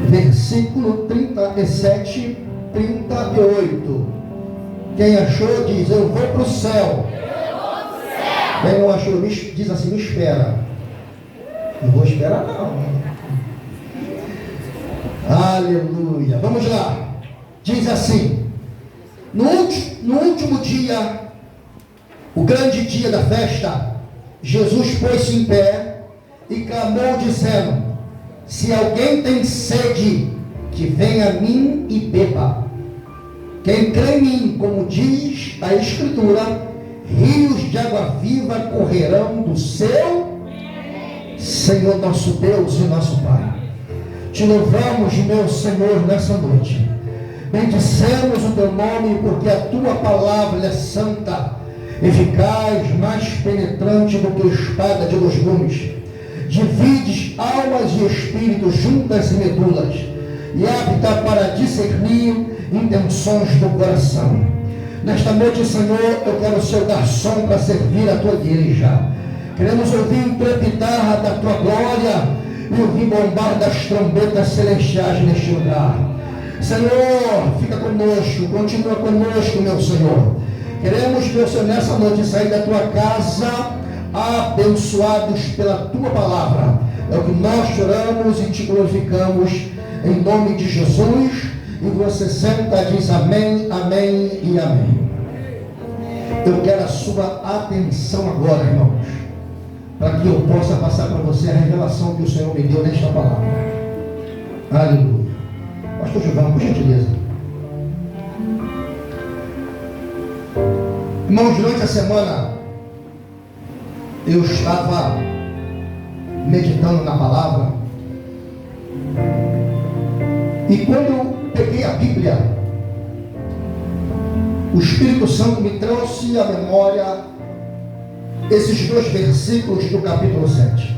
versículo 37, 38. Quem achou diz: eu vou para o céu. Quem não achou diz assim: me espera. Não vou esperar não. Aleluia. Vamos lá. Diz assim: no último dia, o grande dia da festa, Jesus pôs-se em pé e clamou dizendo: se alguém tem sede, que venha a mim e beba. Quem crê em mim, como diz a Escritura, rios de água viva correrão do seu. Senhor nosso Deus e nosso Pai, te louvamos, meu Senhor, nessa noite. Bendissemos o teu nome, porque a tua palavra é santa, eficaz, mais penetrante do que espada de 2 gumes. Divides almas e espíritos, juntas e medulas, e apta para discernir intenções do coração. Nesta noite, Senhor, eu quero ser garçom para servir a tua igreja. Queremos ouvir o trepitar da tua glória e ouvir bombar das trombetas celestiais neste lugar. Senhor, fica conosco, continua conosco, meu Senhor. Queremos, meu Senhor, nessa noite sair da tua casa abençoados pela tua palavra. É o que nós choramos e te glorificamos em nome de Jesus. E você senta e diz amém, amém e amém. Eu quero a sua atenção agora, irmãos, para que eu possa passar para você a revelação que o Senhor me deu nesta palavra. Aleluia. Pastor Gilvão, por gentileza. Irmãos, durante a semana eu estava meditando na palavra, e quando eu peguei a Bíblia, o Espírito Santo me trouxe à memória esses 2 versículos do capítulo 7.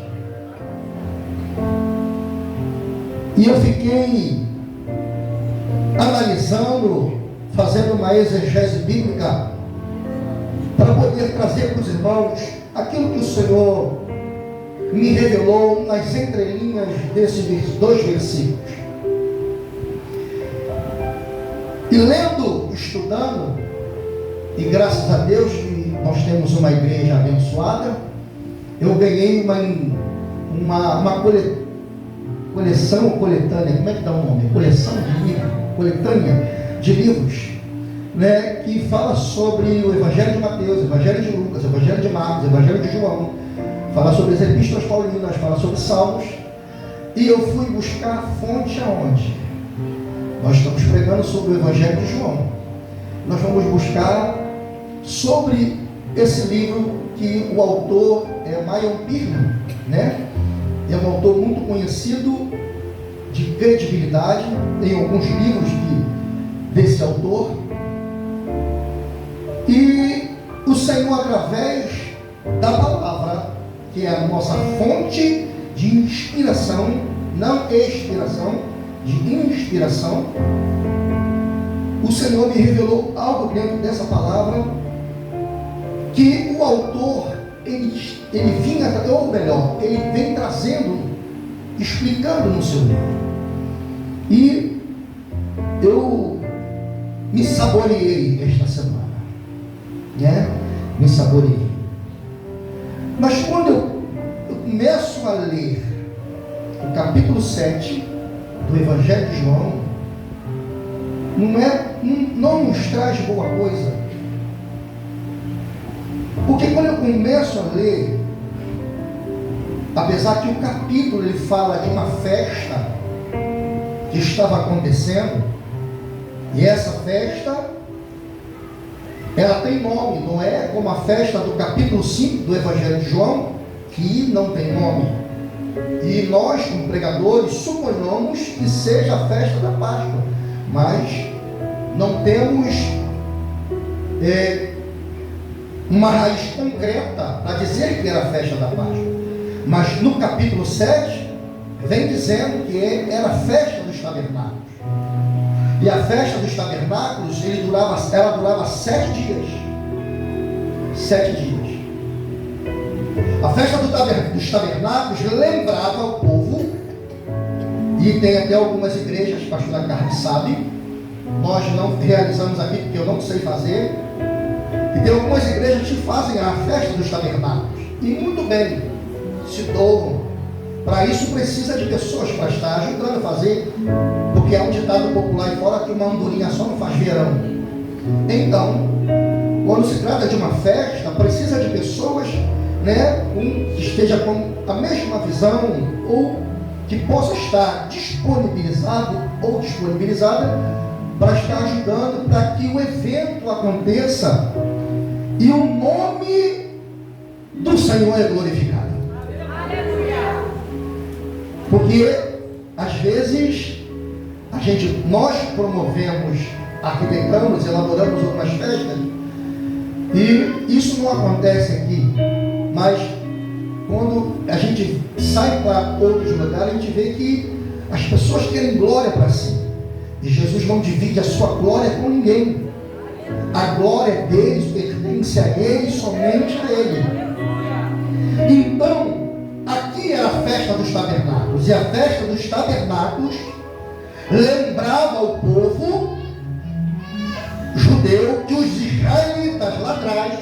E eu fiquei analisando, fazendo uma exegese bíblica, para poder trazer para os irmãos aquilo que o Senhor me revelou nas entrelinhas desses 2 versículos. E lendo, estudando, e graças a Deus que nós temos uma igreja abençoada, eu ganhei uma coleção, coletânea, como é que dá o nome? Coletânea de livros, né, que fala sobre o Evangelho de Mateus, o Evangelho de Lucas, o Evangelho de Marcos, o Evangelho de João, fala sobre as epístolas paulinas, fala sobre Salmos, e eu fui buscar a fonte aonde? Nós estamos pregando sobre o Evangelho de João. Nós vamos buscar sobre esse livro que o autor é Mayon Pirno, né? É um autor muito conhecido, de credibilidade, tem alguns livros desse autor. E o Senhor, através da palavra, que é a nossa fonte de inspiração, não expiração, de inspiração, o Senhor me revelou algo dentro dessa palavra, que o autor, ele vinha, ou melhor, ele vem trazendo, explicando no seu livro. E eu me saboreei esta semana, né? Me saboreei. Mas quando eu começo a ler o capítulo 7 do Evangelho de João, não nos traz boa coisa. Porque quando eu começo a ler, apesar que o capítulo ele fala de uma festa que estava acontecendo, e essa festa ela tem nome, não é como a festa do capítulo 5 do Evangelho de João, que não tem nome. E nós, como pregadores, suponhamos que seja a festa da Páscoa, mas não temos uma raiz concreta para dizer que era a festa da Páscoa. Mas no capítulo 7 vem dizendo que era a festa dos tabernáculos. E a festa dos tabernáculos ela durava 7 dias. 7 dias. A festa dos tabernáculos lembrava ao povo E tem até algumas igrejas, pastor da Carne sabe, nós não realizamos aqui porque eu não sei fazer. E tem algumas igrejas que fazem a festa dos tabernáculos. E muito bem, se doam. Para isso precisa de pessoas para estar ajudando a fazer. Porque há um ditado popular aí fora que uma andorinha só não faz verão. Então, quando se trata de uma festa, precisa de pessoas, né, que esteja com a mesma visão, ou que possa estar disponibilizado ou disponibilizada para estar ajudando para que o evento aconteça e o nome do Senhor é glorificado. Porque às vezes nós promovemos, arquitetamos, elaboramos algumas festas e isso não acontece aqui, mas quando a gente sai para outros lugares, a gente vê que as pessoas querem glória para si. E Jesus não divide a sua glória com ninguém. A glória deles pertence a Ele, somente a Ele. Então, aqui era a festa dos tabernáculos. E a festa dos tabernáculos lembrava ao povo judeu que os israelitas lá atrás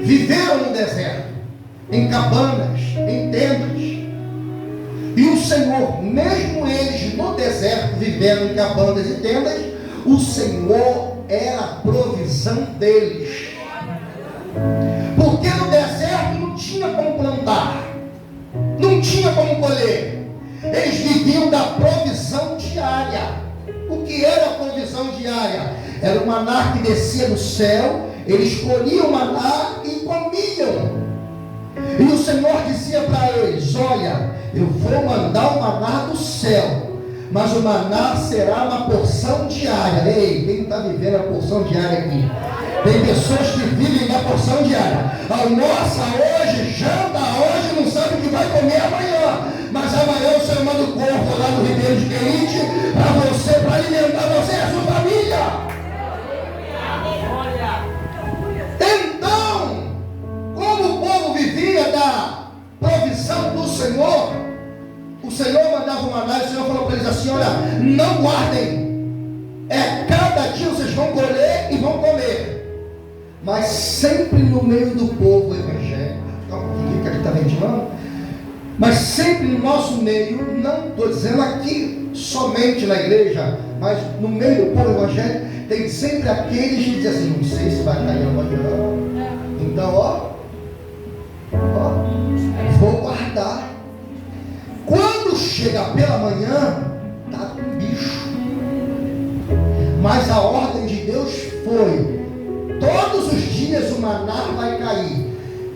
viveram no deserto, em cabanas, em tendas. E o Senhor, mesmo eles no deserto, vivendo em cabanas e tendas, o Senhor era a provisão deles. Porque no deserto não tinha como plantar, não tinha como colher. Eles viviam da provisão diária. O que era a provisão diária? Era o maná que descia do céu, eles colhiam o maná e comiam. E o Senhor dizia para eles: olha, eu vou mandar o maná do céu, mas o maná será uma porção diária. Ei, quem está vivendo a porção diária aqui? Tem pessoas que vivem da porção diária. Almoça hoje, janta hoje, não sabe o que vai comer amanhã. Mas amanhã o Senhor manda o corpo lá no Ribeiro de Querite para você, para alimentar você e a sua família. Então, como o povo vivia da provisão do Senhor, o Senhor mandava o maná e o Senhor falou para eles assim: olha, não guardem. Cada dia vocês vão colher e vão comer. Mas sempre no meio do povo evangélico, fica um pouquinho que aqui está ventilando, mas sempre no nosso meio, não estou dizendo aqui somente na igreja, mas no meio do povo evangélico, tem sempre aqueles que dizem assim: não sei se vai cair amanhã, então vou guardar. Quando chega pela manhã, está com bicho. Mas a ordem de Deus foi: todos os dias o maná vai cair.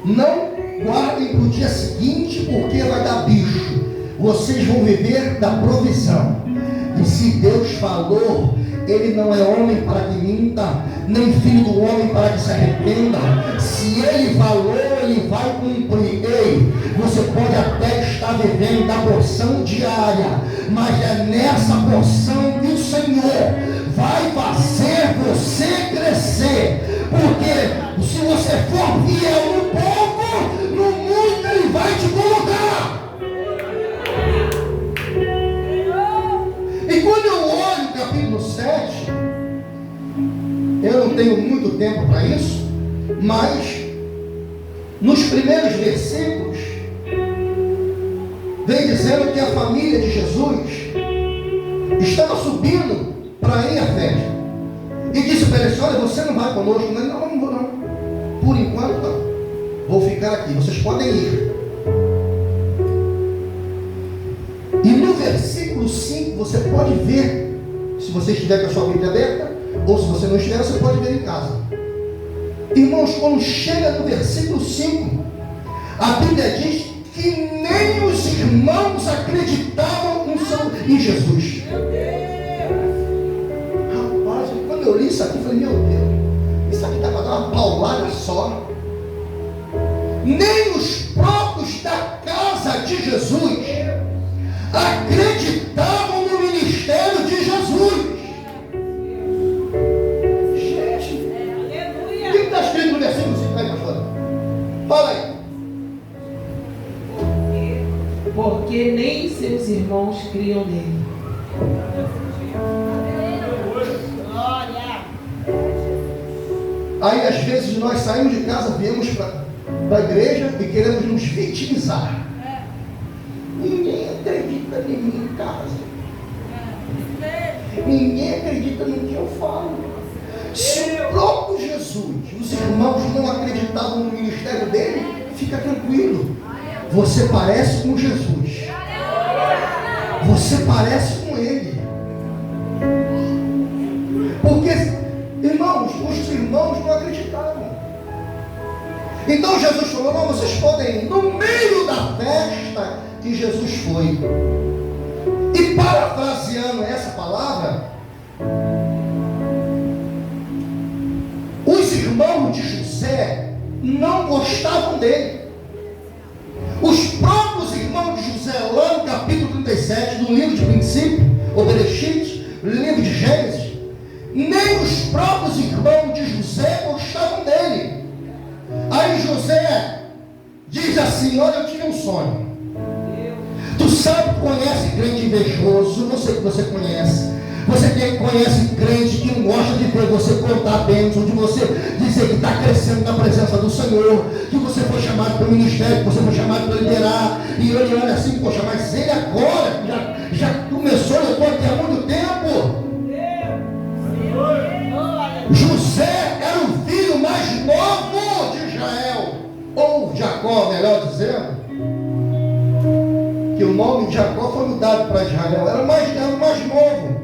Não guardem para o dia seguinte, porque vai dar bicho. Vocês vão viver da provisão. E se Deus falou, Ele não é homem para que minta, nem filho do homem para que se arrependa. Se Ele falou, Ele vai cumprir. Ei, você pode até estar vivendo da porção diária, mas é nessa porção que o Senhor vai fazer você crescer. Porque se você for fiel no pouco, no muito Ele vai te colocar. E quando eu olho o capítulo 7, eu não tenho muito tempo para isso, mas nos primeiros versículos vem dizendo que a família de Jesus estava subindo para ir à festa. E disse para eles: olha, você não vai conosco? Não vou não. Por enquanto não. Vou ficar aqui, vocês podem ir. E no versículo 5 você pode ver, se você estiver com a sua Bíblia aberta, ou se você não estiver, você pode ver em casa. Irmãos, quando chega no versículo 5, a Bíblia diz que nem os irmãos acreditavam em Jesus. Rapaz, quando eu li isso aqui, eu falei: meu Deus, isso aqui está para dar uma paulada só. Nem os próprios da casa de Jesus acreditavam no ministério de Jesus. Gente, o que está escrito no versículo 5 aí, pastor? Fala aí. Porque nem seus irmãos criam Aí às vezes nós saímos de casa, viemos para a igreja e queremos nos vitimizar. Ninguém acredita em mim em casa. Ninguém acredita no que eu falo. Se o próprio Jesus, os irmãos não acreditavam no ministério dele, fica tranquilo. Você parece com Jesus. Você parece com ele. Porque, irmãos, os irmãos não acreditavam. Então Jesus falou: não, vocês podem ir no meio da festa que Jesus foi. E parafraseando essa palavra, os irmãos de José não gostavam dele. Os próprios irmãos de José, lá no capítulo 37 do livro de Princípio, ou Bereshit, livro de Gênesis, nem os próprios irmãos de José gostavam dele. Aí José diz assim: olha, eu tive um sonho. Tu sabe, conhece crente invejoso, não sei que você conhece. Você conhece crente que não gosta de ver você contar a bênção, de você dizer que está crescendo na presença do Senhor, que você foi chamado para o ministério, que você foi chamado para liderar. E ele olha assim: poxa, mas ele agora já começou, eu estou aqui há muito tempo. José era o filho mais novo de Israel, ou Jacó, melhor dizendo. Que o nome de Jacó foi mudado para Israel. Era o mais novo.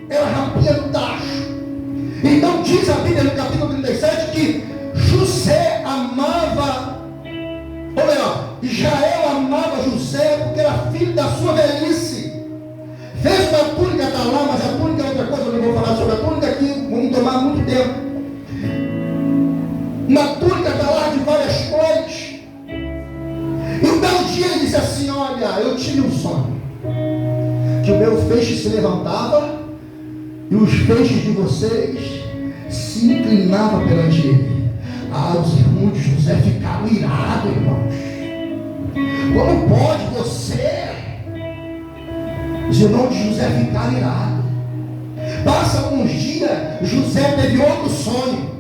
Era rapinha do tacho. Então diz a Bíblia no capítulo 37 que José amava, ou melhor, Israel amava José porque era filho da sua velhice. Fez uma túnica da lá, mas a túnica é outra coisa. Eu não vou falar sobre a túnica aqui, vamos tomar muito tempo. Uma túnica da lá de várias cores. E um belo dia ele disse assim: olha, eu tive um sonho, que o meu feixe se levantava e os feixes de vocês se inclinavam perante ele. Os irmãos de José ficaram irados, irmãos. Como pode você? Os irmãos de José ficaram irados. Passa alguns dias, José teve outro sonho.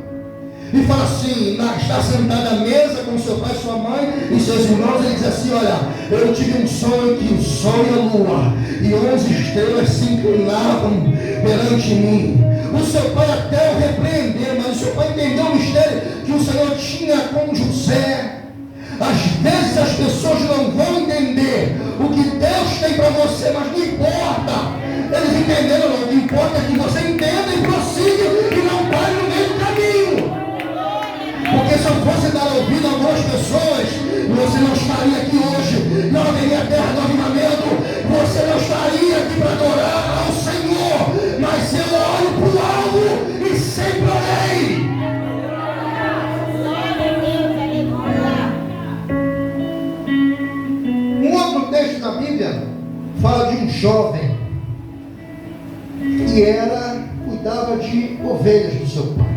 E fala assim: está sentado à mesa com seu pai, sua mãe e seus irmãos. Ele diz assim: olha, eu tive um sonho que o sol e a lua e 11 estrelas se inclinavam perante mim. O seu pai até o repreendeu, mas o seu pai entendeu o mistério que o Senhor tinha com José. Às vezes as pessoas não vão entender o que Deus tem para você, mas não importa. Eles entenderam, não. O que importa é que você entenda e prossiga e não pare no meio do caminho. Porque se eu fosse dar ouvido a algumas pessoas, você não estaria aqui hoje. Não haveria terra do avivamento. Você não estaria aqui para adorar ao Senhor. Mas eu olho para o alto e sempre orei. Um outro texto na Bíblia fala de um jovem que cuidava de ovelhas do seu pai.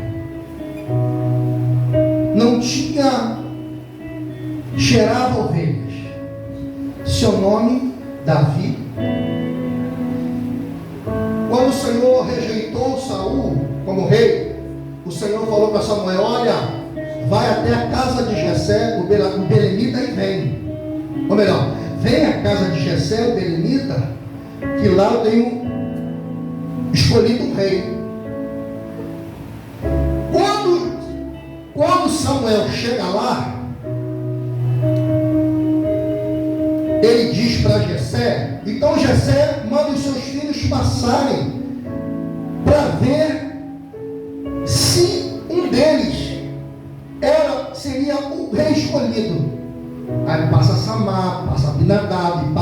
Não tinha, cheirava ovelhas. Seu nome, Davi. Quando o Senhor rejeitou Saul como rei, o Senhor falou para Samuel: olha, vai até a casa de Jessé, o belemita, e vem. Ou melhor, vem à casa de Jessé, o belemita, que lá eu tenho escolhido um rei. Quando Samuel chega lá, ele diz para Jessé. Então Jessé manda os seus filhos passarem para ver se um deles seria o rei escolhido. Aí passa Samar, passa Abinadab,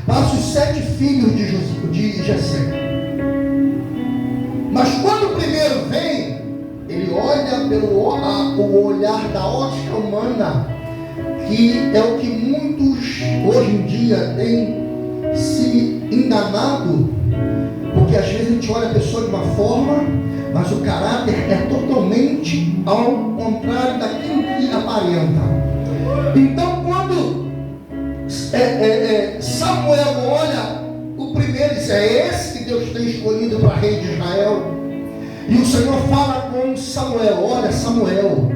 passa os 7 filhos de Jessé. Mas quando o primeiro vem, ele olha pelo olhar da ótica humana, que é o que muitos hoje em dia têm se enganado, porque às vezes a gente olha a pessoa de uma forma, mas o caráter é totalmente ao contrário daquilo que aparenta. Então quando Samuel olha o primeiro, diz: é esse que que Deus tem escolhido para rei de Israel. E o Senhor fala com Samuel: olha, Samuel,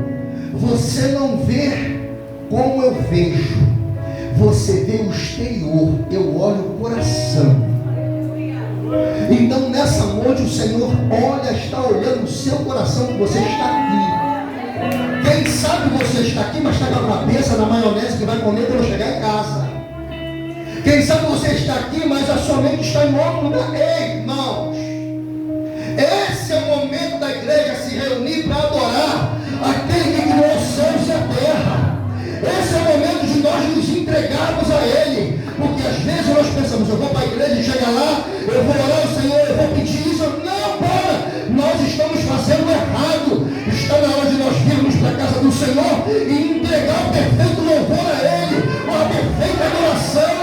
você não vê como eu vejo, você vê o exterior, eu olho o coração. Então nessa noite o Senhor está olhando o seu coração, que você está aqui. Quem sabe você está aqui, mas está com a cabeça na maionese que vai comer quando chegar em casa. Quem sabe você está aqui, mas a sua mente está em outro lugar. Ei, irmãos, esse é o momento da igreja se reunir para adorar aquele que criou os céus e a terra. Esse é o momento de nós nos entregarmos a Ele. Porque às vezes nós pensamos: eu vou para a igreja e chegar lá, eu vou orar ao Senhor, eu vou pedir isso. Não, para! Nós estamos fazendo errado. Está na hora de nós virmos para a casa do Senhor e entregar o perfeito louvor a Ele, uma perfeita adoração.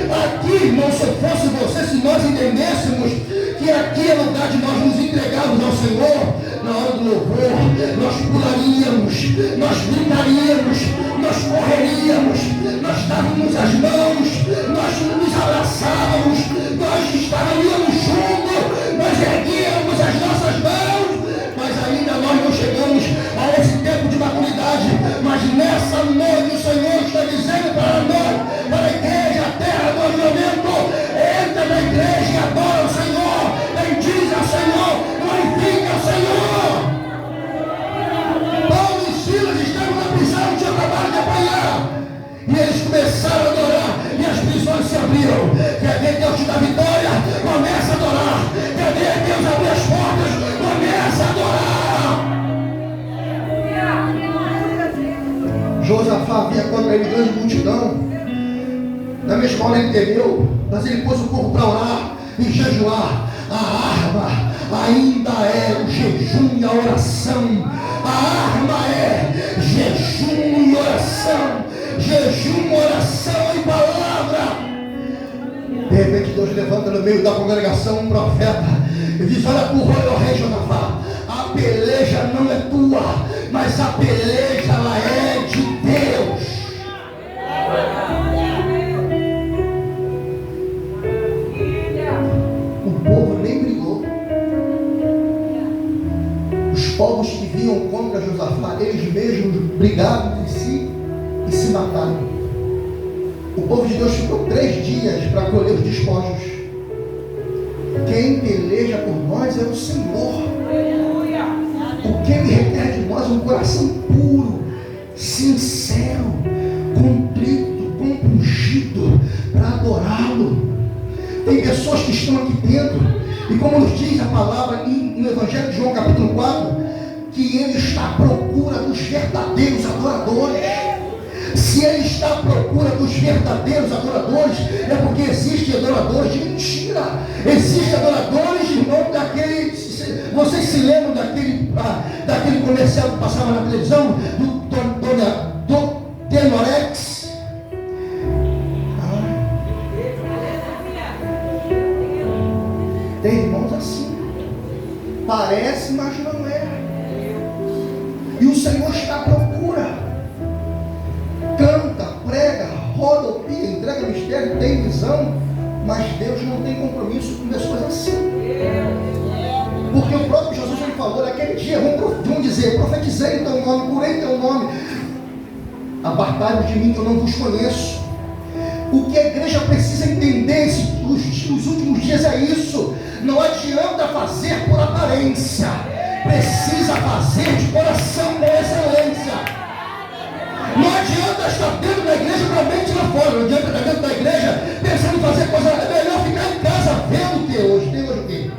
Aqui, irmão, se eu fosse você, se nós entendêssemos que aqui é lugar de nós nos entregarmos ao Senhor, na hora do louvor, nós pularíamos, nós gritaríamos, nós correríamos, nós dávamos as mãos, nós nos abraçávamos, nós estaríamos juntos, nós erguíamos as nossas mãos, mas ainda nós não chegamos a esse tempo de maturidade. Mas nessa noite o Senhor está dizendo para nós, para a igreja, a terra do avivamento: entra na igreja e adora o Senhor, bendize ao Senhor, glorifica ao Senhor. Paulo e Silas estavam na prisão, tinham acabado de apanhar, e eles começaram a adorar, e as prisões se abriram. Quer ver Deus te dar vitória? Começa a adorar. Quer ver Deus abrir as portas? Começa a adorar. Josafá havia contra ele grande multidão. Na mesma hora ele temeu, mas ele pôs o povo para orar e jejuar. A arma ainda é o jejum e a oração. A arma é jejum e oração. Jejum, oração e palavra. De repente Deus levanta no meio da congregação um profeta e diz: olha, tu, ó rei Josafá, a peleja não é tua, mas a peleja ela é de Deus. O povo nem brigou. Os povos que vinham contra Josafá, eles mesmos brigaram entre si e se mataram. O povo de Deus ficou 3 dias para colher os despojos. Quem peleja por nós é o Senhor. O que Ele requer de nós é um coração puro, sincero, contrito, compungido, para adorá-lo. Tem pessoas que estão aqui dentro, e como nos diz a palavra no Evangelho de João capítulo 4, que Ele está à procura dos verdadeiros adoradores. Se Ele está à procura dos verdadeiros adoradores, é porque existem adoradores de mentira. Existem adoradores, irmão, daquele... Vocês se lembram daquele comercial que passava na televisão, do Tenorex? Tem irmãos assim. Parece, mas não é. E o Senhor está à procura. Canta, prega, rodopia, entrega mistério, tem visão, mas Deus não tem compromisso com pessoas assim. Porque o próprio Jesus ele falou: naquele dia vão dizer: profetizei em teu nome, curei em teu nome, apartai-vos de mim que eu não vos conheço. O que a igreja precisa entender nos últimos dias é isso. Não adianta fazer por aparência, precisa fazer de coração, com excelência. Não adianta estar dentro da igreja com a mente lá fora. Não adianta estar dentro da igreja pensando em fazer coisa. É melhor ficar em casa vendo o que hoje. Tem hoje o quê?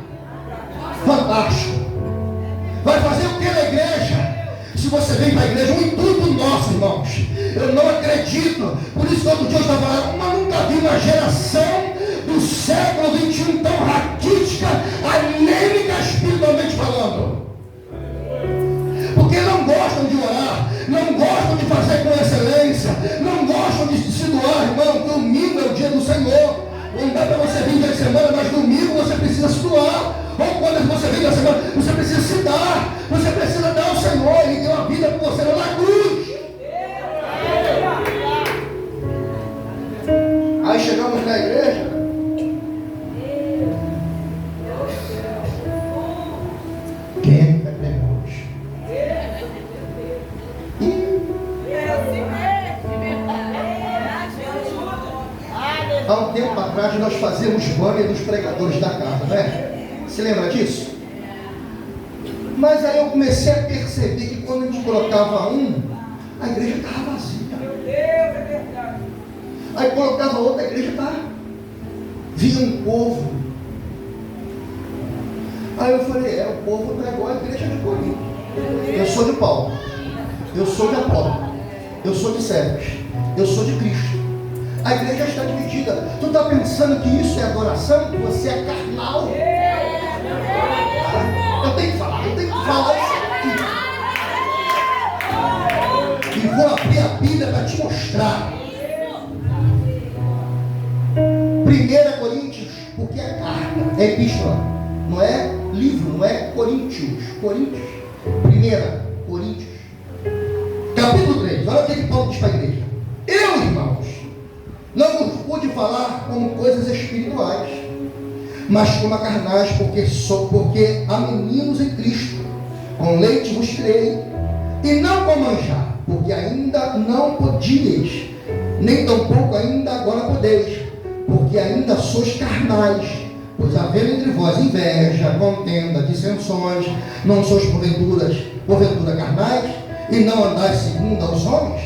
Fantástico. Vai fazer o que na igreja? Se você vem para a igreja, um intuito nosso, irmãos. Eu não acredito. Por isso que outro dia eu estava lá, mas nunca vi uma geração do século XXI tão raquítica, anêmica espiritualmente falando. Porque não gostam de orar, não gostam de fazer com excelência, não gostam de se doar, irmão. Domingo é o dia do Senhor. Não dá para você vir da semana, mas domingo você precisa se doar. Ou quando você vem da semana, você precisa se dar. Você precisa dar ao Senhor. Ele deu a vida por você na cruz. Aí chegamos na igreja. atrás nós fazíamos banner dos pregadores da casa, né? Se lembra disso? Mas aí eu comecei a perceber que quando a gente colocava um, a igreja estava vazia. Meu Deus, é verdade. Aí colocava outra, a igreja estava. Vinha um povo. Aí eu falei, o povo está igual a igreja de Corinto. Eu sou de Paulo. Eu sou de Apolo. Eu sou de Cefas. Eu sou de Cristo. A igreja está dividida. Tu está pensando que isso é adoração? Que você é carnal? Eu tenho que falar isso aqui. E vou abrir a Bíblia para te mostrar. 1 Coríntios, porque é carta, é epístola, não é livro, não é Coríntios. 1 Coríntios, capítulo 3. Olha o que Paulo diz para a igreja. Eu, irmãos, não vos pude falar como coisas espirituais, mas como a carnais, porque há meninos em Cristo. Com leite vos criei, e não com manjar, porque ainda não podíeis, nem tampouco ainda agora podeis, porque ainda sois carnais. Pois havendo entre vós inveja, contenda, dissensões, não sois porventura carnais, e não andais segundo aos homens.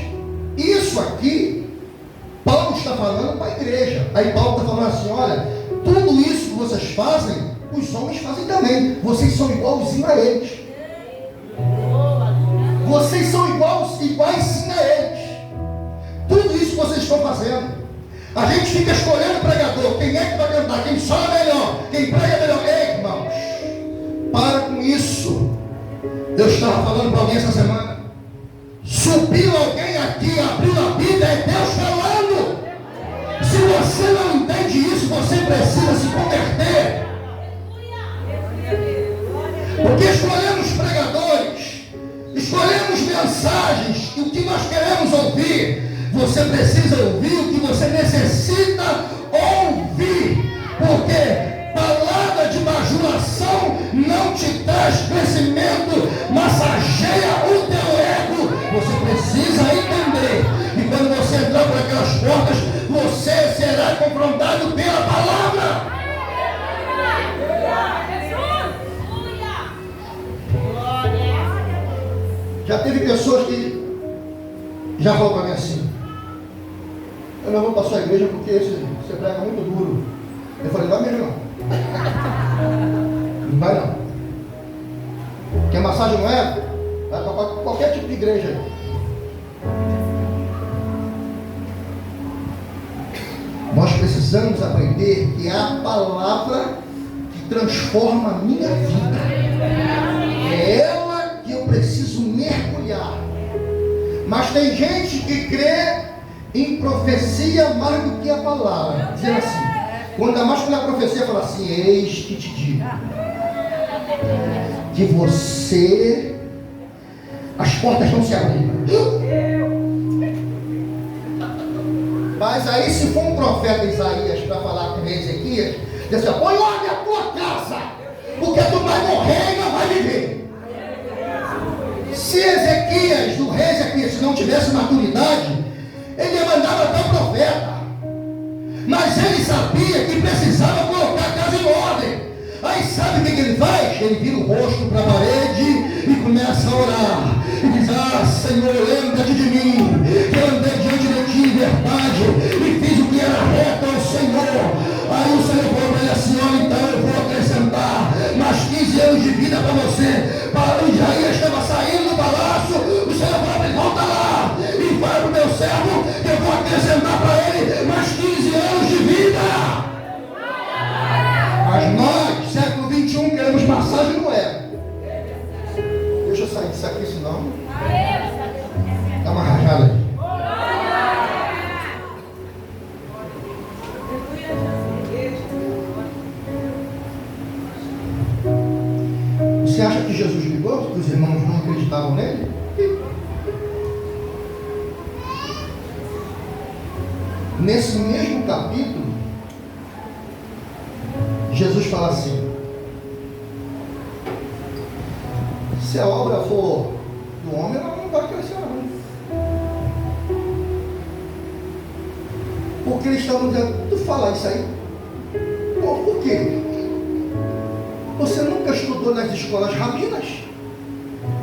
Isso aqui, Paulo está falando para a igreja. Aí Paulo está falando assim, olha, tudo isso que vocês fazem, os homens fazem também. Vocês são igualzinhos a eles. Vocês são iguais sim a eles. Tudo isso que vocês estão fazendo. A gente fica escolhendo o pregador, quem é que vai cantar, quem sola melhor, quem prega melhor. Ei, irmãos, para com isso. Eu estava falando para alguém essa semana. Subiu alguém aqui, abriu a Bíblia, é Deus falando. Se você não entende isso, você precisa se converter. Porque escolhemos pregadores, escolhemos mensagens, e o que nós queremos ouvir. Você precisa ouvir o que você necessita ouvir, porque palavra de bajulação não te traz crescimento, massageia o teu ego. Você precisa entender, e quando você entrar por aquelas portas, você será confrontado pela palavra. Já teve pessoas que já falam para mim assim, eu não vou para a sua igreja porque você prega muito duro. Eu falei, vai mesmo não. Não vai não. Quer massagem não é? Vai para qualquer tipo de igreja. Nós precisamos aprender que é a palavra que transforma a minha vida. É ela que eu preciso mergulhar. Mas tem gente que crê em profecia mais do que a palavra. Dizendo assim, quando a profecia fala assim, eis que te digo que você, as portas não se abriram. Mas aí se for um profeta Isaías para falar com o rei Ezequias, diz assim, põe ordem a tua casa, porque tu vai morrer e não vai viver. Se Ezequias, do rei Ezequias, se não tivesse maturidade, ele mandava até o profeta. Mas ele sabia que precisava colocar a casa em ordem. Aí sabe o que ele faz? Ele vira o rosto para a parede e começa a orar. E diz, Senhor, lembra-te de mim, que eu andei diante de ti em verdade, e fiz o que era reto ao Senhor. Aí o Senhor falou para ele assim, olha, então eu vou acrescentar mais 15 anos de vida para você. Para Isaías estava saindo do palácio, o Senhor falou para ele, volta lá, e vai para o meu servo, que eu vou acrescentar para ele mais 15 anos de vida. Mas nós, século 21, queremos massagem, não é? Deixa eu sair disso aqui, senão dá uma rajada aí. Você acha que Jesus ligou? Que os irmãos não acreditavam nele? Nesse mesmo capítulo, Jesus fala assim, se a obra for do homem, ela não vai crescer não. Porque eles estavam dizendo, tu fala isso aí, Por quê? Você nunca estudou nas escolas rabinas?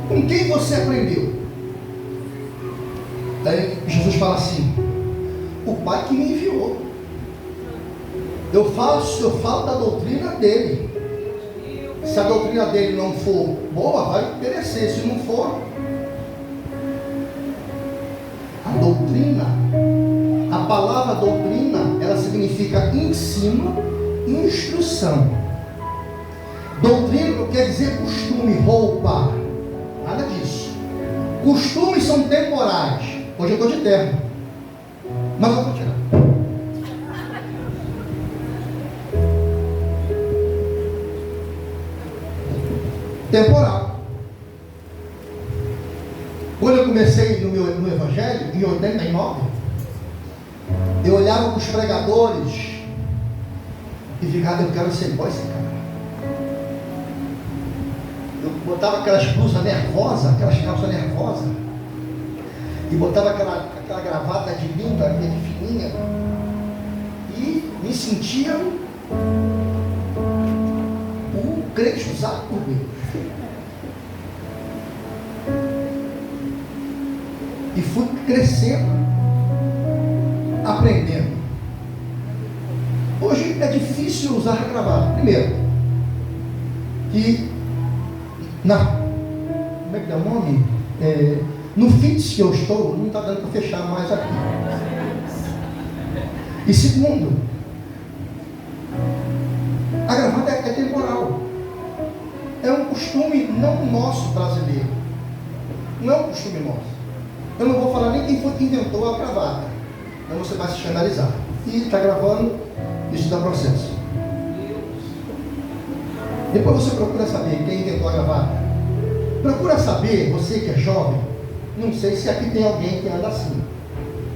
Com quem você aprendeu? Aí Jesus fala assim: o Pai que me enviou. Eu falo da doutrina dele. Se a doutrina dele não for boa, vai perecer. Se não for, a doutrina, a palavra doutrina, ela significa ensino e instrução. Doutrina não quer dizer costume, roupa, nada disso. Costumes são temporais. Hoje eu estou de terno, mas eu vou tirar. Temporal. Quando eu comecei no Evangelho, em 89, eu olhava para os pregadores e ficava: eu quero ser igual esse cara. Eu botava aquelas blusas nervosas, aquelas calças nervosas, e botava aquela gravata de linda, de fininha, e me sentia o crente usado por Deus. E fui crescendo, aprendendo. Hoje é difícil usar gravata. Primeiro, que como é que é o nome? No fitness que eu estou, não está dando para fechar mais aqui. E segundo, a gravata é temporal. É um costume não nosso brasileiro. Não é um costume nosso. Eu não vou falar nem quem foi que inventou a gravata. Então você vai se escandalizar. E está gravando, isso dá processo. Depois você procura saber quem inventou a gravata. Procura saber, você que é jovem, não sei se aqui tem alguém que anda assim,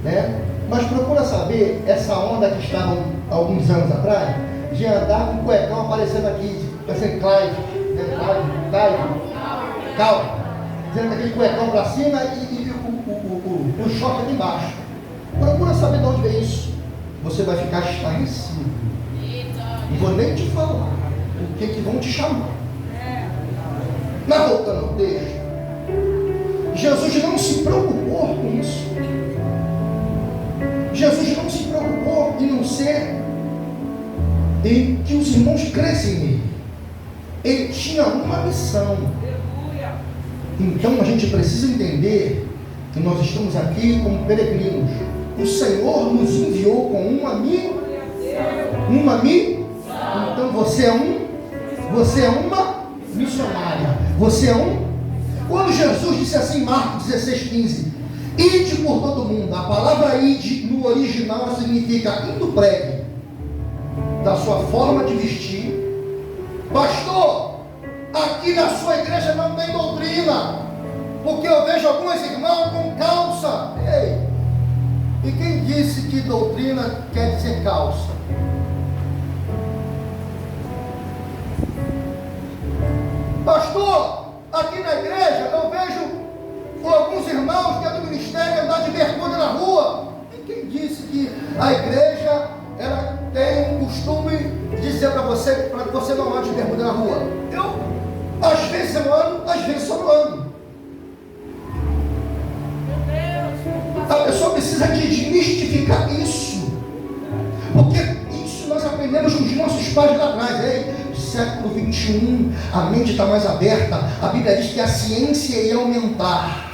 né? Mas procura saber essa onda que estava alguns anos atrás, de andar com o cuecão aparecendo aqui, parecendo Clive, dizendo aquele cuecão para cima e o short aqui embaixo. Procura saber de onde vem isso. Você vai ficar estarrecido. Não vou nem te falar o que vão te chamar. Mas voltando ao texto, Jesus não se preocupou com isso. Jesus não se preocupou em não ser, em que os irmãos crescem nele. Ele tinha uma missão. Então a gente precisa entender que nós estamos aqui como peregrinos. O Senhor nos enviou com uma missão. Então você é uma missionária. Você é um. Quando Jesus disse assim, Marcos 16:15, ide por todo mundo. A palavra ide no original significa indo pregue. Da sua forma de vestir. Pastor, aqui na sua igreja não tem doutrina, porque eu vejo algumas irmãs com calça. Ei, e quem disse que doutrina quer dizer calça? Pastor, aqui na igreja eu vejo alguns irmãos que é do ministério andar de bermuda na rua. E quem disse que a igreja ela tem um costume de dizer para que você não ande de bermuda na rua? Às vezes eu ando, às vezes eu não ando. A pessoa precisa de desmistificar isso, porque isso nós aprendemos com os nossos pais lá atrás. Ei, século 21, a mente está mais aberta. A Bíblia diz que a ciência ia aumentar.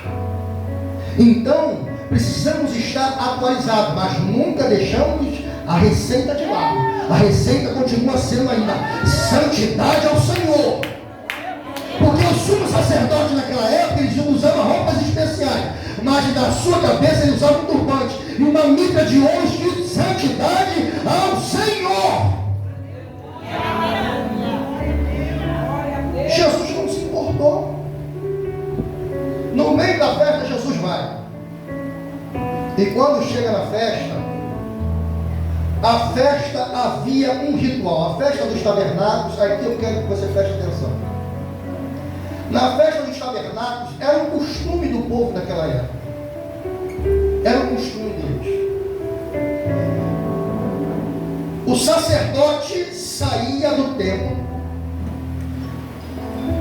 Então precisamos estar atualizados, mas nunca deixamos a receita de lado. A receita continua sendo ainda santidade ao Senhor. Porque o sumo sacerdote naquela época, eles usavam roupas especiais, mas da sua cabeça ele usava um turbante e uma mitra de ouro escrito santidade ao Senhor. Jesus não se importou. No meio da festa Jesus vai. E quando chega na festa, a festa havia um ritual. A festa dos tabernáculos, aqui eu quero que você preste atenção. Na festa dos tabernáculos era um costume do povo daquela época. Era um costume deles. O sacerdote saía do templo,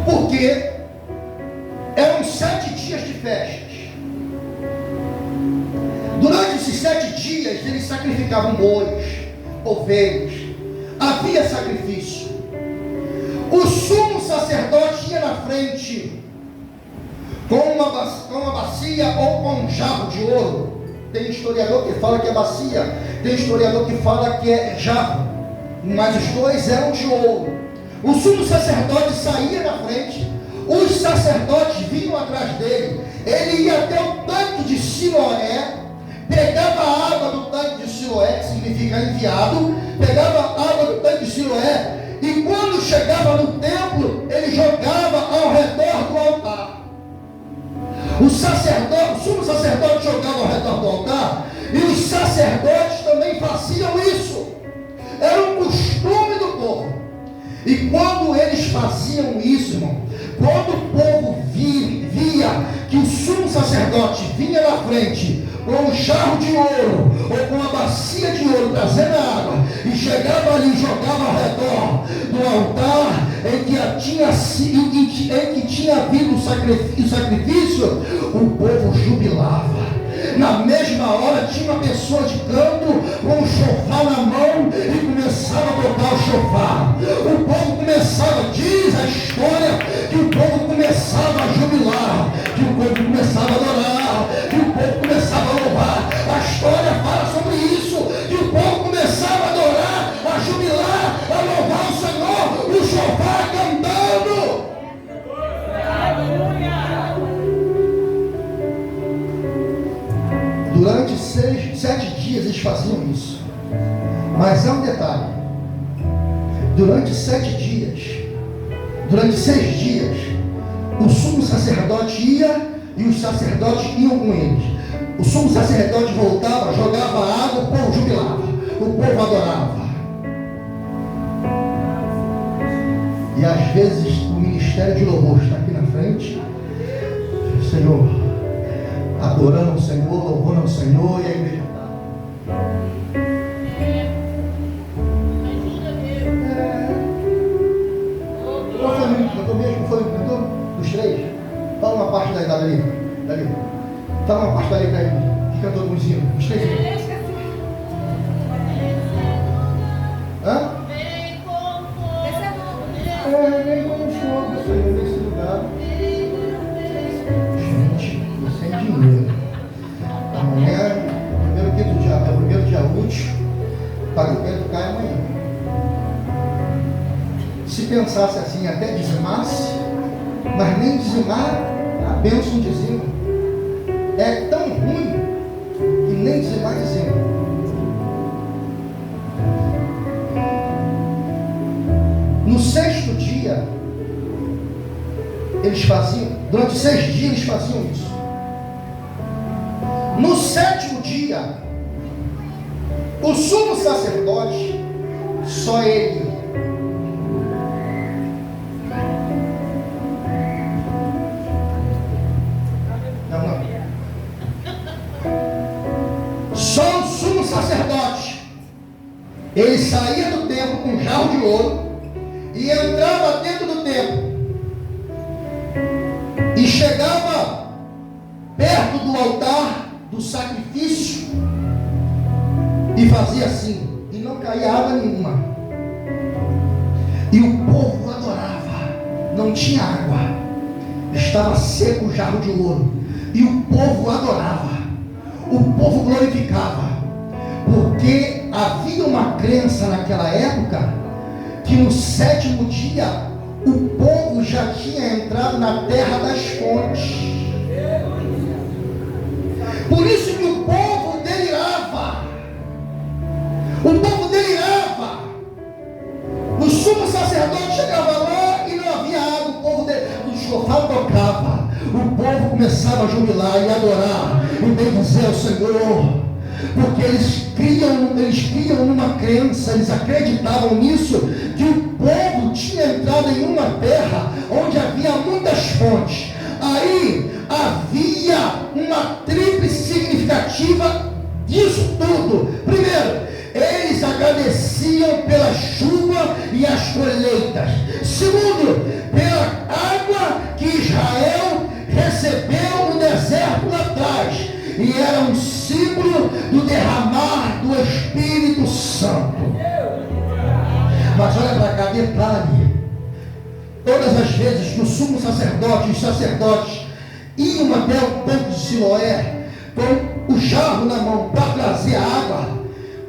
porque eram 7 dias de festas. Durante esses 7 dias, eles sacrificavam bois, ovelhas, havia sacrifício. O sumo sacerdote ia na frente com uma bacia ou com um jarro de ouro. Tem historiador que fala que é bacia, tem historiador que fala que é jarro, mas os dois eram de ouro. O sumo sacerdote saía na frente, os sacerdotes vinham atrás dele, ele ia até o tanque de Siloé, pegava a água do tanque de Siloé, que significa enviado, pegava a água do tanque de Siloé, e quando chegava no templo, ele jogava ao redor do altar. O sumo sacerdote jogava ao redor do altar, e os sacerdotes também faziam isso. Era um costume do povo. E quando eles faziam isso, irmão, quando o povo via que o sumo sacerdote vinha na frente com um jarro de ouro ou com uma bacia de ouro trazendo água e chegava ali e jogava ao redor do altar em que tinha havido o sacrifício, o povo jubilava. Na mesma hora tinha uma pessoa de canto com um chofar na mão e começava a tocar o chofar. O povo começava, diz a história, que o povo começava a jubilar, que o povo começava a adorar, que o povo começava a louvar. A história fala sobre isso, que o povo começava a adorar, a jubilar, a louvar o Senhor, o chofar cantando. Durante 7 dias eles faziam isso. Mas há um detalhe. Durante 6 dias, o sumo sacerdote ia e os sacerdotes iam com eles. O sumo sacerdote voltava, jogava água, o povo jubilava, o povo adorava. E às vezes o ministério de louvor está aqui na frente, Senhor, adorando o Senhor, louvando o Senhor, e a igreja qual foi o cantor mesmo? Foi o cantor dos 3? Fala uma parte dali. Fala uma parte dali para ele. Que cantor dos hinos? Os 3 hinos. Hã? Vem com fogo, Senhor, nesse lugar. Gente, sem dinheiro. Amanhã é o primeiro dia útil. O pagamento cai amanhã. Se pensasse assim, até dizimasse, mas nem dizimar, a bênção dizima. É tão ruim que nem dizimar dizima. No 6º dia, eles faziam, durante 6 dias eles faziam isso. No 7º dia, o sumo sacerdote, só ele, só o sumo sacerdote, ele saía do templo com um jarro de ouro e entrava dentro do templo e chegava perto do altar do sacrifício e fazia assim, e não caía água nenhuma, e o povo adorava. Não tinha água, estava seco o jarro de ouro, e o povo adorava, o povo glorificava, porque havia uma crença naquela época que no 7º dia o povo já tinha entrado na terra das fontes. Por isso que o povo delirava. O povo delirava. O sumo sacerdote chegava lá e não havia água. O povo o chofar tocava. O povo começava a jubilar e adorar e bendizer ao Senhor. Porque eles criam numa crença, eles acreditavam nisso, que o povo tinha entrado em uma terra onde havia muitas fontes. Aí havia uma tríplice significativa disso tudo. Primeiro, eles agradeciam pela chuva e as colheitas. Segundo, pela água que Israel recebeu no deserto lá atrás, e era um símbolo do derramar do Espírito Santo. Mas olha para cá, detalhe: todas as vezes que o sumo sacerdote e os sacerdotes iam até o tanque de Siloé com o jarro na mão para trazer a água,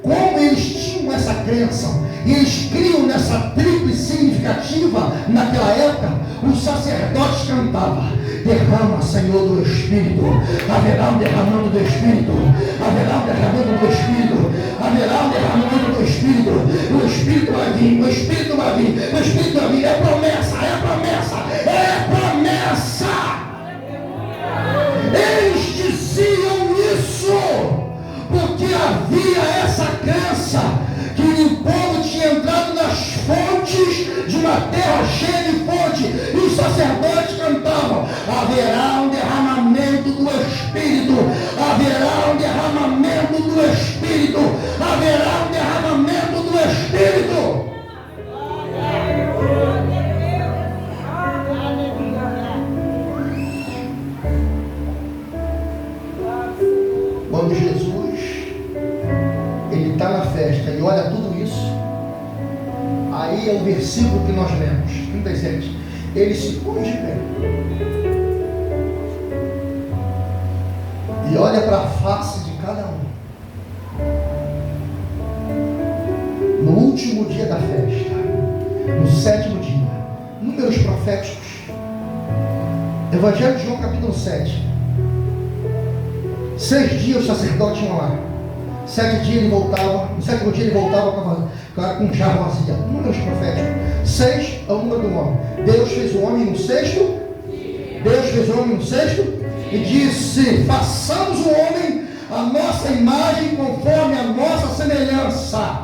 como eles tinham essa crença, e eles criam nessa tríplice significativa naquela época, os sacerdotes cantavam: derrama, Senhor, do Espírito, haverá um derramando do Espírito, haverá um derramando do Espírito, haverá um derramando do Espírito, o Espírito vai vir, o Espírito vai vir, o Espírito vai vir, é promessa, é promessa, é promessa. Eles diziam isso porque havia essa crença que o povo tinha entrado nas fontes de uma terra cheia de fonte, e os sacerdotes cantavam: haverá um derramamento do Espírito, haverá um derramamento do Espírito, haverá um derramamento do Espírito. Quando Jesus ele está na festa e olha tudo isso, aí é o versículo que nós lemos, 37. Ele se põe de pé e olha para a face de cada um. No último dia da festa, no 7º dia, números proféticos, Evangelho de João capítulo 7. 6 dias os sacerdotes iam lá, 7 dias ele voltava, no 7º dia ele voltava com um jarro vazio. Números proféticos. 6 é o número do homem. Deus fez o homem no 6º. Deus fez o homem no 6º e disse: façamos o homem a nossa imagem conforme a nossa semelhança.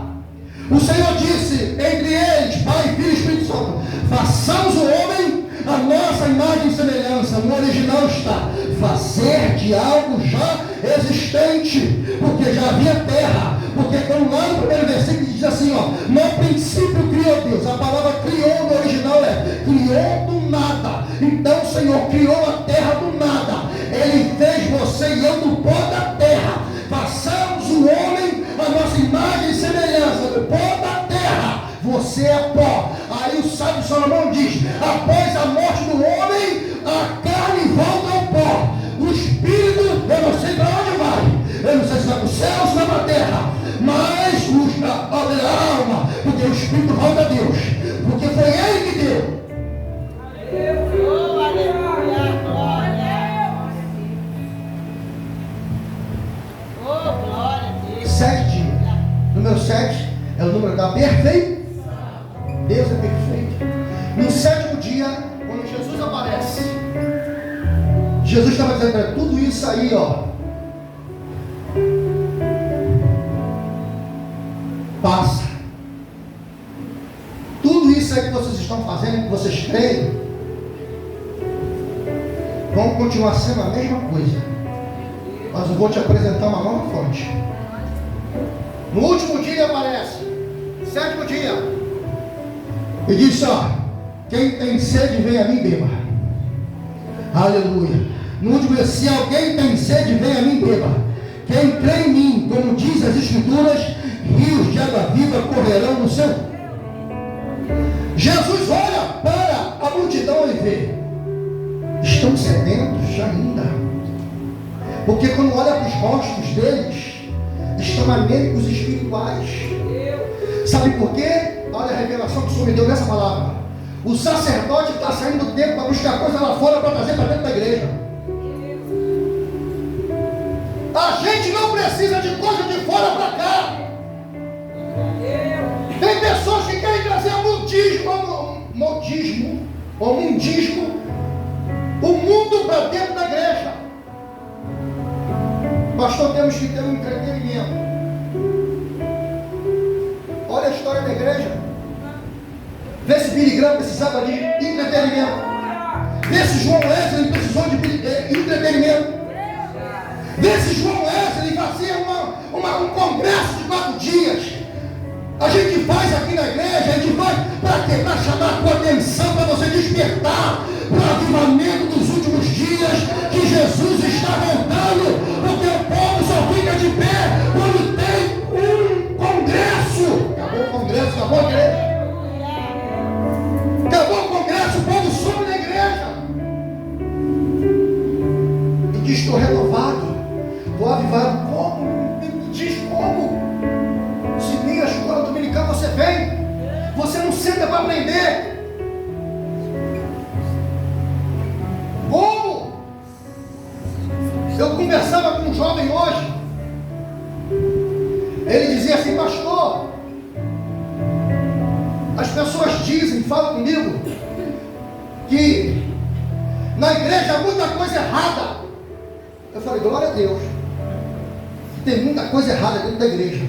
O Senhor disse entre eles, Pai, Filho e Espírito Santo: façamos o homem a nossa imagem e semelhança. No original está: fazer de algo já existente, porque já havia terra. Porque quando lá no primeiro versículo diz assim, ó: no princípio criou Deus. A palavra criou no original é criou do nada. Então o Senhor criou a terra do nada. Ele fez você e eu do pó da terra. Façamos o homem a nossa imagem e semelhança, do pó da terra. Você é pó. Aí o sábio Salomão diz: após a morte do homem, a carne volta ao pó. O espírito, eu não sei para onde vai. Eu não sei se vai para o céu ou se vai para a terra. Mas a alma, porque o espírito volta a Deus. Porque foi Ele que deu. Glória a Deus. 7 dias. Número 7 é o número da perfeição. Deus é perfeito. No 7º dia, quando Jesus aparece, Jesus estava dizendo para tudo isso aí, ó, passa. Tudo isso aí que vocês estão fazendo, que vocês creem, vão continuar sendo a mesma coisa. Mas eu vou te apresentar uma nova fonte. No último dia ele aparece, 7º dia, e diz: ó, quem tem sede, vem a mim, beba. Aleluia. No último dia: se alguém tem sede, vem a mim, beba. Quem crê em mim, como diz as Escrituras, rios de água viva correrão no seu. Jesus olha para a multidão e vê: estão sedentos ainda. Porque quando olha para os rostos deles, estão anêmicos espirituais. Sabe por quê? Olha a revelação que o Senhor me deu nessa palavra. O sacerdote está saindo do tempo para buscar coisa lá fora para trazer para dentro da igreja. A gente não precisa de coisa de fora para cá. Tem pessoas que querem trazer mundismo, o mundo para dentro da igreja. Pastor, temos que ter um entretenimento. Olha a história da igreja. Vê se Billy Graham precisava de entretenimento. Vê se João Wesley precisou de entretenimento. Vê se João Wesley fazia uma um congresso de 4 dias. A gente faz aqui na igreja, a gente faz para quê? Para chamar a tua atenção, para você despertar para o avivamento dos últimos dias, que Jesus está voltando, porque o povo só fica de pé quando tem um congresso. Acabou o congresso, acabou a igreja. Acabou o congresso, o povo sobe na igreja. E diz: estou renovado, estou avivado. Como? Me diz como? Se nem a escola dominical você vem, você não senta para aprender. Como? Eu conversava com um jovem hoje. Ele dizia assim: pastor, as pessoas dizem, falam comigo, que na igreja há muita coisa errada. Eu falei: glória a Deus, tem muita coisa errada dentro da igreja.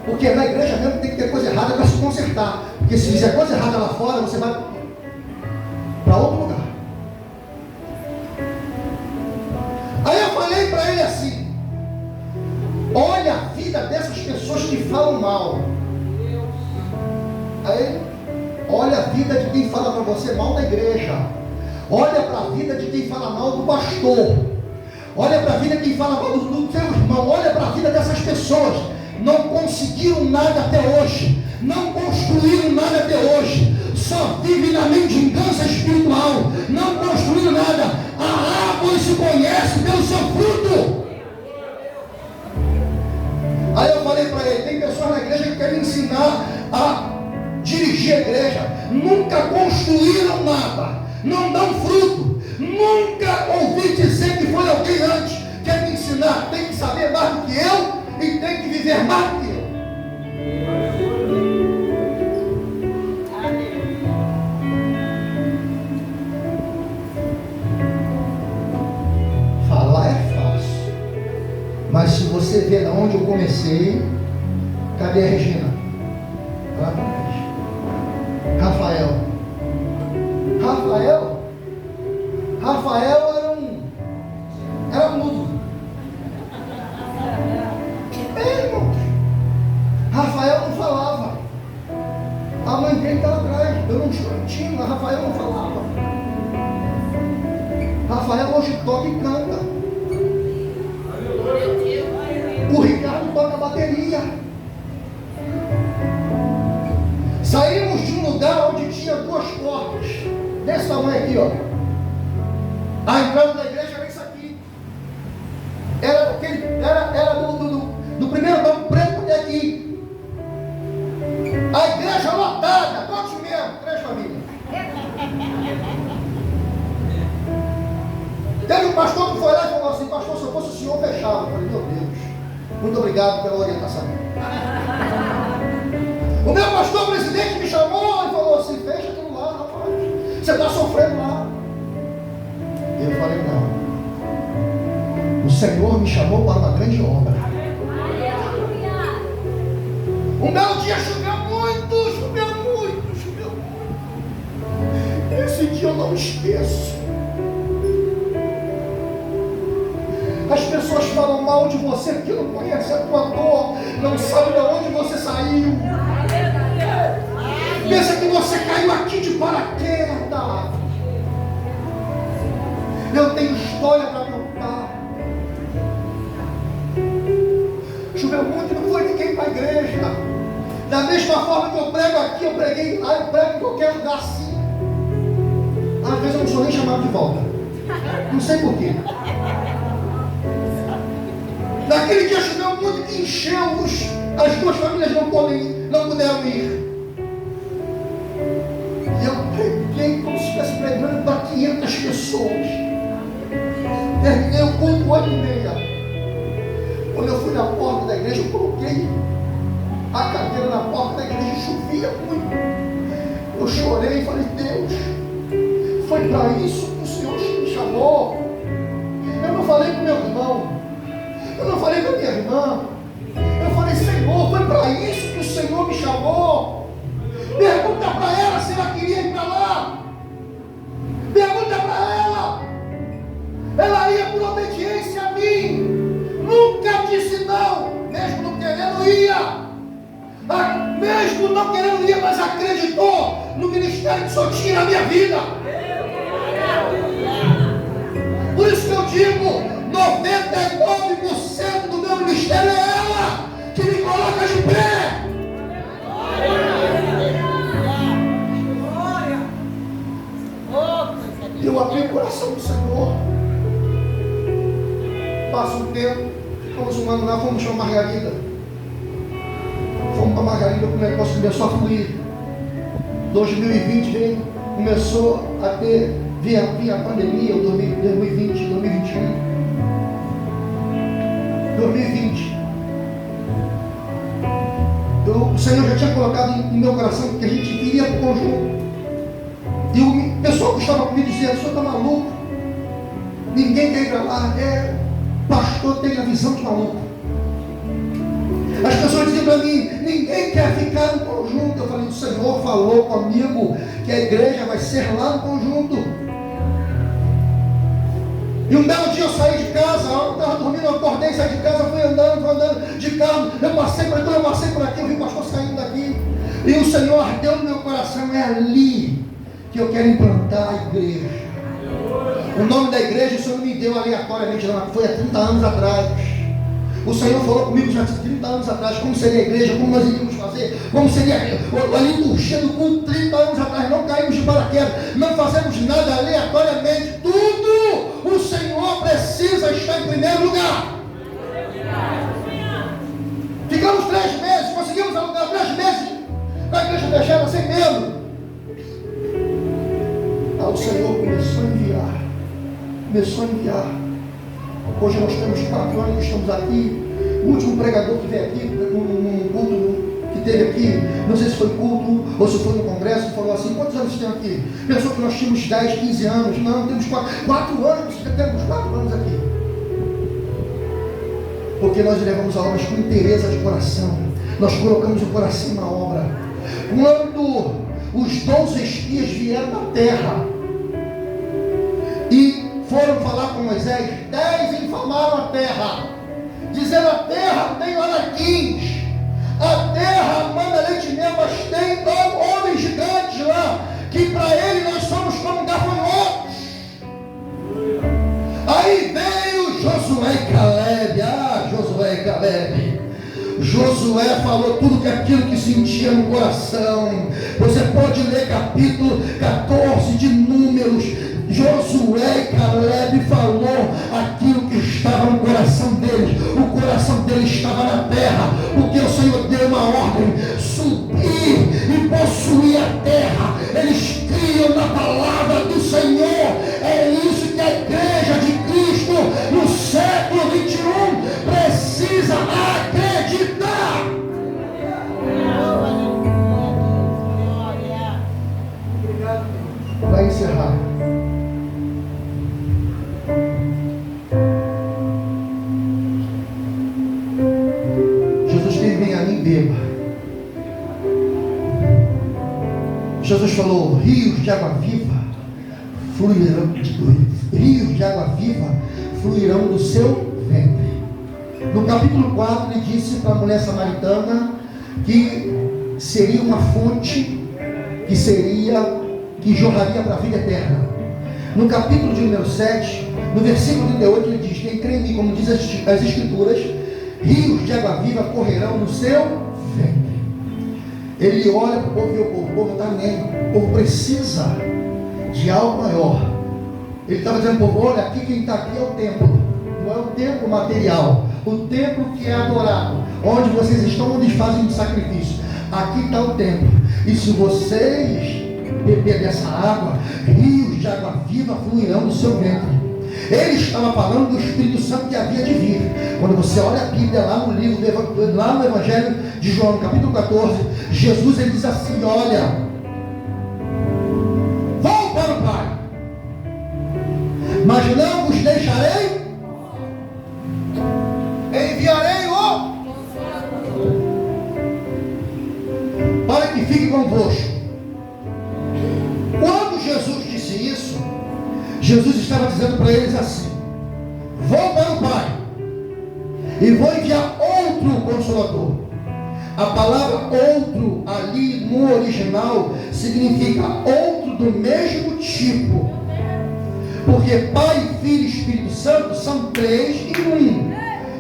Porque na igreja mesmo tem que ter coisa errada para se consertar. Porque se fizer coisa errada lá fora, você vai para outro lugar. Aí eu falei para ele assim: olha a vida dessas pessoas que falam mal. Aí, olha a vida de quem fala para você mal da igreja. Olha para a vida de quem fala mal do pastor. Olha para a vida de quem fala mal do seu irmão. Olha para a vida dessas pessoas. Não conseguiram nada até hoje. Não construíram nada até hoje. Só vivem na mendigância espiritual. Não construíram nada. A árvore se conhece pelo seu fruto. Aí eu falei para ele: tem pessoas na igreja que querem ensinar a dirigir a igreja. Nunca construíram nada. Não dão fruto. Nunca ouvi dizer que foi alguém antes. Quer me ensinar? Tem que saber mais do que eu. E tem que viver mais do que eu. Falar é fácil. Mas se você vê de onde eu comecei, cadê a Regina? Lá atrás. Rafael era mudo. Rafael não falava. A mãe dele estava atrás. Eu não tinha, mas Rafael não falava. Rafael hoje toca e canta. O Ricardo toca bateria. Saímos de um lugar onde tinha 2 portas. Desse tamanho aqui, ó. A entrada da igreja era isso aqui. Era do primeiro banco preto até aqui. A igreja lotada, quantos mesmo? 3 famílias. Teve um pastor que foi lá e falou assim: pastor, se eu fosse o senhor, fechava. Eu falei: meu Deus, muito obrigado pela orientação. O meu pastor presidente me chamou e falou assim: fecha aquilo lá, rapaz, você está sofrendo lá. Eu falei: não, o Senhor me chamou para uma grande obra. Um belo dia choveu muito. Esse dia eu não esqueço. As pessoas falam mal de você porque não conhecem a tua dor, não sabem de onde você saiu. Pensa que você caiu aqui de paraquedas. Eu tenho história para contar. Choveu muito e não foi ninguém para a igreja. Da mesma forma que eu prego aqui, eu preguei lá, eu prego em qualquer lugar assim. Às vezes eu não sou nem chamado de volta. Não sei porquê. Naquele dia choveu muito que encheu as 2 famílias não puderam ir. E eu preguei como se estivesse pregando para 500 pessoas. Terminei o culto 8h30. Quando eu fui na porta da igreja, eu coloquei a cadeira na porta da igreja e chovia muito. Eu chorei e falei: Deus, foi para isso que o Senhor me chamou. Eu não falei com meu irmão, eu não falei com a minha irmã, eu falei: Senhor, foi para isso que o Senhor me chamou. Pergunta para ela se ela queria ir para lá. Pergunta para ela. Ela ia por obediência a mim. Nunca disse não, mesmo mesmo não querendo ir, mas acreditou no ministério que só tinha na minha vida. Por isso que eu digo, 99% do meu ministério é ela que me coloca de pé. Eu abri o coração do Senhor. Passa um tempo, ficamos um ano lá, fomos para Margarida. Fomos para Margarida, o negócio começou a fluir. 2020 veio, começou a ter, vinha a pandemia, 2020, 2021. 2020. O Senhor já tinha colocado em meu coração que a gente viria para o conjunto. E o pessoal que estava comigo dizia: o senhor está maluco? Ninguém quer ir para lá. Pastor tem a visão de maluco. As pessoas diziam para mim: ninguém quer ficar no conjunto. Eu falei: o Senhor falou comigo que a igreja vai ser lá no conjunto. E um belo dia eu saí de casa, eu estava dormindo, eu acordei, saí de casa, fui andando de carro, eu passei por aqui, eu vi o pastor saindo daqui, e o Senhor ardeu no meu coração: é ali que eu quero implantar a igreja. O nome da igreja o Senhor me deu aleatoriamente, foi há 30 anos atrás. O Senhor falou comigo já há 30 anos atrás como seria a igreja, como nós iríamos fazer, como seria a liturgia do culto 30 anos atrás. Não caímos de paraquedas, não fazemos nada aleatoriamente. Tudo o Senhor precisa estar em primeiro lugar. Ficamos 3 meses, conseguimos alugar 3 meses com a igreja fechada, sem medo. Aí o Senhor começou a enviar. Hoje nós temos 4 anos que estamos aqui. O último pregador que veio aqui, num culto que teve aqui, não sei se foi culto ou se foi no congresso, falou assim: quantos anos tem aqui? Pensou que nós tínhamos 10, 15 anos. Não, temos 4 anos, temos 4 anos aqui. Porque nós levamos a obras com interesse de coração. Nós colocamos o coração na obra. Quando os 12 espias vieram da terra e foram falar com Moisés, 10 infamaram a terra, dizendo: a terra tem anaquins, a terra manda leite e mel, mas tem homens gigantes lá, que para ele nós somos como gafanhotos. Aí veio Josué e Caleb. Josué e Caleb. Josué falou tudo aquilo que sentia no coração. Você pode ler capítulo 14 de Números. Josué e Caleb falou aquilo que estava no coração deles. O coração deles estava na terra, porque o Senhor deu uma ordem: subir e possuir a terra. Eles criam na palavra do Senhor. É isso que a igreja de Cristo no século 21 precisa acreditar. Vai encerrar. Jesus teve: vem a mim, beba. Jesus falou: rios de água viva fluirão, rios de água viva fluirão do seu ventre. No capítulo 4 ele disse para a mulher samaritana que seria uma fonte que jorraria para a vida eterna. No capítulo de número 7, no versículo 38, ele diz: quem crê em mim, como diz as escrituras, rios de água viva correrão no seu ventre. Ele olha para o povo e o povo está nele. O povo precisa de algo maior. Ele estava dizendo: povo, olha, aqui quem está aqui é o templo. Não é o templo material, o templo que é adorado, onde vocês estão, onde fazem o sacrifício. Aqui está o templo. E se vocês beber dessa água, rios de água viva fluirão do seu ventre. Ele estava falando do Espírito Santo que havia de vir. Quando você olha a Bíblia lá no livro, lá no Evangelho de João, no capítulo 14, Jesus ele diz assim: olha, vou para o Pai, mas não vos deixarei, enviarei para que fique convosco. Quando Jesus disse isso, Jesus estava dizendo para eles assim: vou para o Pai e vou enviar outro Consolador. A palavra outro ali no original significa outro do mesmo tipo. Porque Pai, Filho e Espírito Santo são três em um.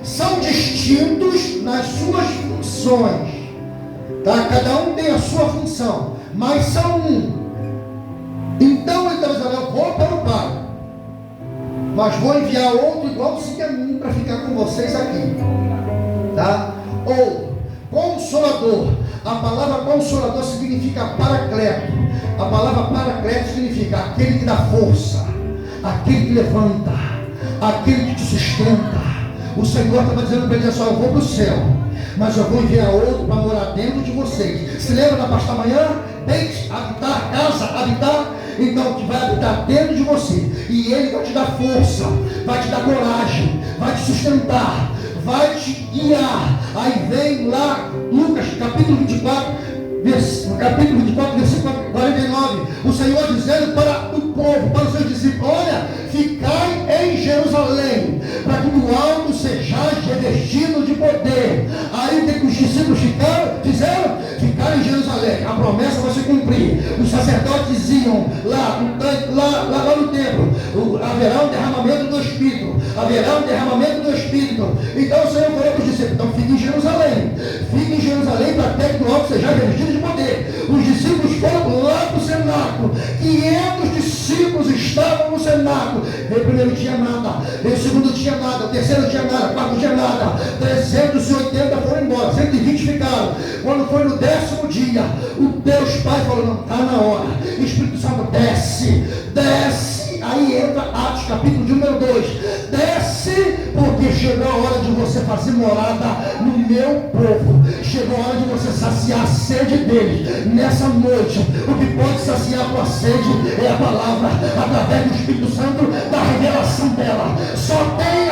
São distintos nas suas funções. Tá? Cada um tem a sua função, mas são um. Então ele está dizendo, eu vou para o Pai, mas vou enviar outro igualzinho a mim para ficar com vocês aqui. Tá? Ou Consolador. A palavra Consolador significa Paracleto. A palavra Paracleto significa aquele que dá força, aquele que levanta, aquele que te sustenta. O Senhor estava dizendo para ele assim, eu vou para o céu, mas eu vou enviar outro para morar dentro de vocês. Se lembra da pasta manhã? Deite, habitar, casa, habitar. Então, que vai habitar dentro de você. E ele vai te dar força, vai te dar coragem, vai te sustentar, vai te guiar. Aí vem lá, Lucas, capítulo 24, versículo 49. O Senhor dizendo para o povo, para os seus discípulos, olha, ficai em Jerusalém, para que no alto sejais revestidos de poder. Aí o que os discípulos fizeram? Ficaram em Jerusalém. A promessa vai se cumprir. Os sacerdotes diziam lá no templo, haverá um derramamento do Espírito. Haverá um derramamento do Espírito. Então o Senhor falou para os discípulos, então fiquem em Jerusalém. Fiquem em Jerusalém para até que no alto sejais revestidos de poder. Os discípulos foram lá para o cenáculo. 500 discípulos estavam no cenáculo. O primeiro tinha nada, o segundo tinha nada, o terceiro tinha nada, o quarto tinha nada. 380 foram embora, 120 ficaram. Quando foi no 10º dia, o Deus Pai falou, não, está na hora. O Espírito Santo desce. Aí entra Atos capítulo de número 2. Desce, porque chegou a hora de você fazer morada no meu povo. Chegou a hora de você saciar a sede deles. Nessa noite, o que pode saciar a tua sede é a palavra, através do Espírito Santo, da revelação dela. Só tem